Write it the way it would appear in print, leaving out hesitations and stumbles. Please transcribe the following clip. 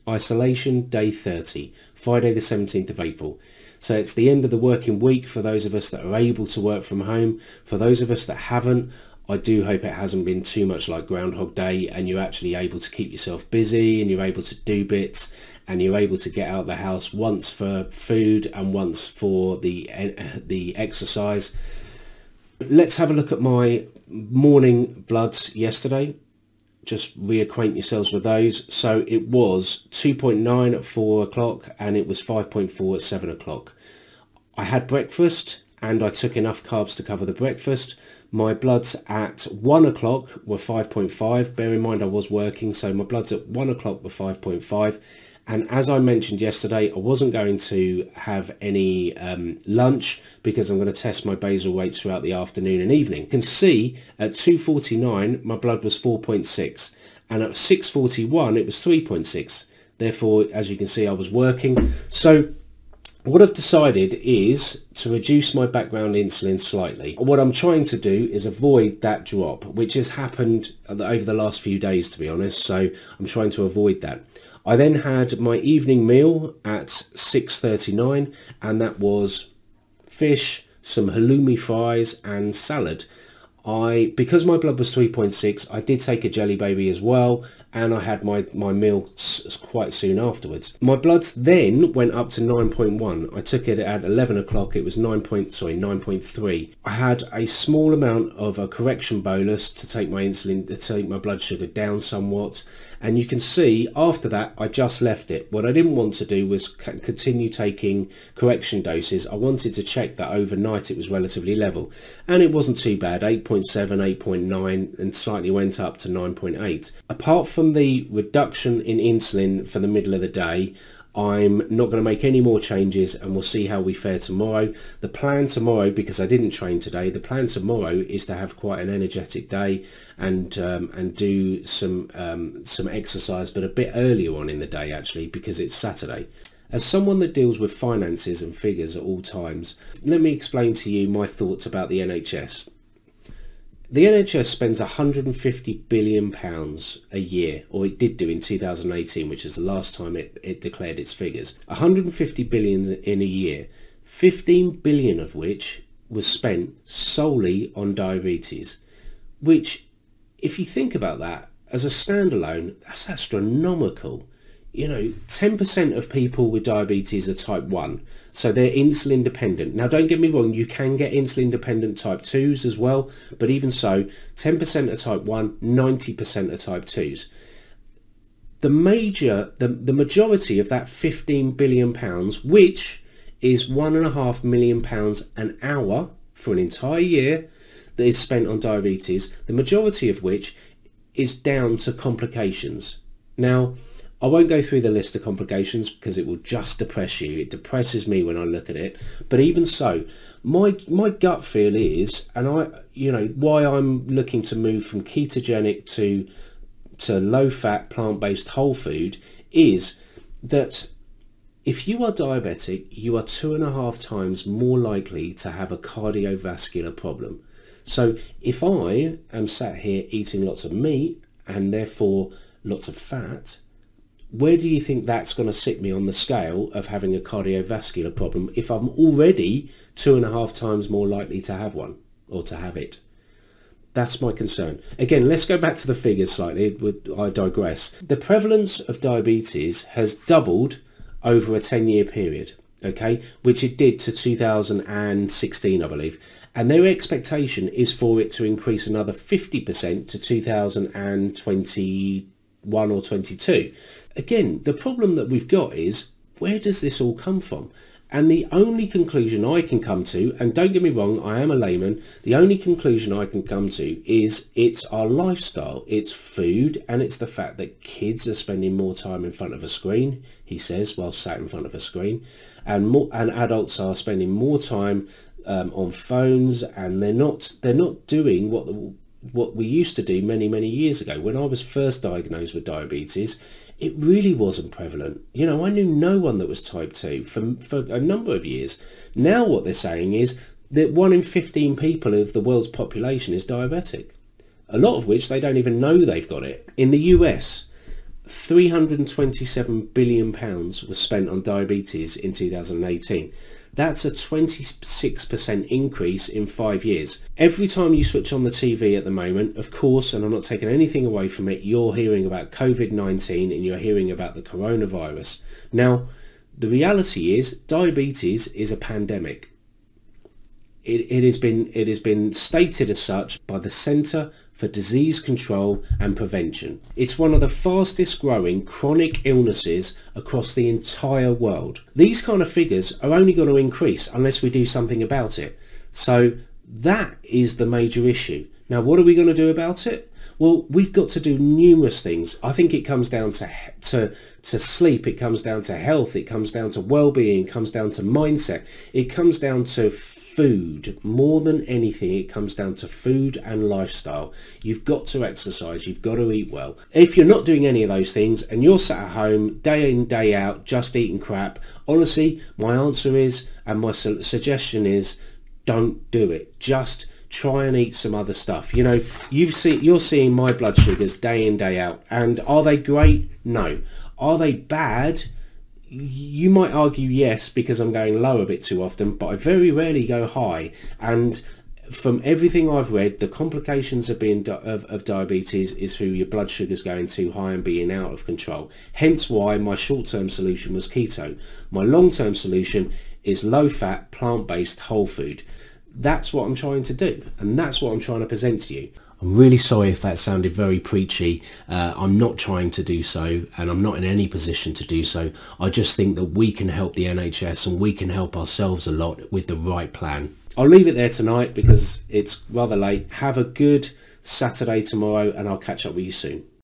Isolation day 30, Friday the 17th of April. So it's the end of the working week for those of us that are able to work from home. For those of us that haven't, I do hope it hasn't been too much like Groundhog Day and you're actually able to keep yourself busy and you're able to do bits and you're able to get out of the house once for food and once for the exercise. Let's have a look at my morning bloods yesterday. Just reacquaint yourselves with those. So it was 2.9 at 4 o'clock and it was 5.4 at 7 o'clock. I had breakfast and I took enough carbs to cover the breakfast. My bloods at 1 o'clock were 5.5. Bear in mind I was working, so my bloods at 1 o'clock were 5.5. And as I mentioned yesterday, I wasn't going to have any lunch because I'm going to test my basal weights throughout the afternoon and evening. You can see at 2:49 my blood was 4.6 and at 6:41 it was 3.6. Therefore, as you can see, I was working. So what I've decided is to reduce my background insulin slightly. What I'm trying to do is avoid that drop, which has happened over the last few days, to be honest. So I'm trying to avoid that. I then had my evening meal at 6:39 and that was fish, some halloumi fries and salad. Because my blood was 3.6, I did take a jelly baby as well and I had my meal quite soon afterwards. My bloods then went up to 9.1. I took it at 11 o'clock, it was 9.3. I had a small amount of a correction bolus to take my insulin, to take my blood sugar down somewhat. And you can see after that, I just left it. What I didn't want to do was continue taking correction doses. I wanted to check that overnight it was relatively level. And it wasn't too bad, 8.7, 8.9, and slightly went up to 9.8. Apart from the reduction in insulin for the middle of the day, I'm not going to make any more changes and we'll see how we fare tomorrow. The plan tomorrow, because I didn't train today, the plan tomorrow is to have quite an energetic day and do some exercise, but a bit earlier on in the day actually, because it's Saturday. As someone that deals with finances and figures at all times, let me explain to you my thoughts about the NHS. The NHS spends £150 billion a year, or it did do in 2018, which is the last time it declared its figures. 150 billion in a year, 15 billion of which was spent solely on diabetes, which, if you think about that as a standalone, that's astronomical. You know, 10% of people with diabetes are type 1, so they're insulin dependent. Now, don't get me wrong, you can get insulin dependent type 2s as well, but even so, 10% are type 1, 90% are type 2s. The majority of that £15 billion, which is £1.5 million an hour for an entire year that is spent on diabetes, the majority of which is down to complications. Now, I won't go through the list of complications because it will just depress you. It depresses me when I look at it. But even so, my gut feel is, and why I'm looking to move from ketogenic to low-fat, plant-based whole food is that if you are diabetic, you are 2.5 times more likely to have a cardiovascular problem. So if I am sat here eating lots of meat and therefore lots of fat, where do you think that's going to sit me on the scale of having a cardiovascular problem if I'm already 2.5 times more likely to have one or to have it? That's my concern. Again, let's go back to the figures slightly. I digress. The prevalence of diabetes has doubled over a 10-year period, okay, which it did to 2016, I believe. And their expectation is for it to increase another 50% to 2021 or 22. Again, the problem that we've got is, where does this all come from? And the only conclusion I can come to, and don't get me wrong, I am a layman, the only conclusion I can come to is it's our lifestyle, it's food, and it's the fact that kids are spending more time in front of a screen, he says, while sat in front of a screen, and adults are spending more time on phones, and they're not doing what we used to do many years ago. When I was first diagnosed with diabetes, it really wasn't prevalent. You know, I knew no one that was type 2 for a number of years. Now what they're saying is that 1 in 15 people of the world's population is diabetic, a lot of which they don't even know they've got it. In the US, £327 billion was spent on diabetes in 2018. That's a 26% increase in 5 years. Every time you switch on the TV at the moment, of course, and I'm not taking anything away from it, you're hearing about COVID-19 and you're hearing about the coronavirus. Now, the reality is diabetes is a pandemic. It has been stated as such by the Centre for Disease Control and Prevention. It's one of the fastest growing chronic illnesses across the entire world. These kind of figures are only going to increase unless we do something about it. So that is the major issue. Now, what are we going to do about it? Well, we've got to do numerous things. I think it comes down to sleep, it comes down to health, it comes down to well-being, it comes down to mindset, it comes down to food. More than anything, it comes down to food and lifestyle. You've got to exercise, you've got to eat well. If you're not doing any of those things and you're sat at home day in, day out, just eating crap, honestly, my answer is, and my suggestion is, don't do it. Just try and eat some other stuff. You know, you're seeing my blood sugars day in, day out, and are they great? No. Are they bad? You might argue yes, because I'm going low a bit too often, but I very rarely go high. And from everything I've read, the complications of being of diabetes is through your blood sugars going too high and being out of control. Hence why my short-term solution was keto. My long-term solution is low-fat, plant-based whole food. That's what I'm trying to do, and that's what I'm trying to present to you. I'm really sorry if that sounded very preachy. I'm not trying to do so, and I'm not in any position to do so. I just think that we can help the NHS and we can help ourselves a lot with the right plan. I'll leave it there tonight because it's rather late. Have a good Saturday tomorrow, and I'll catch up with you soon.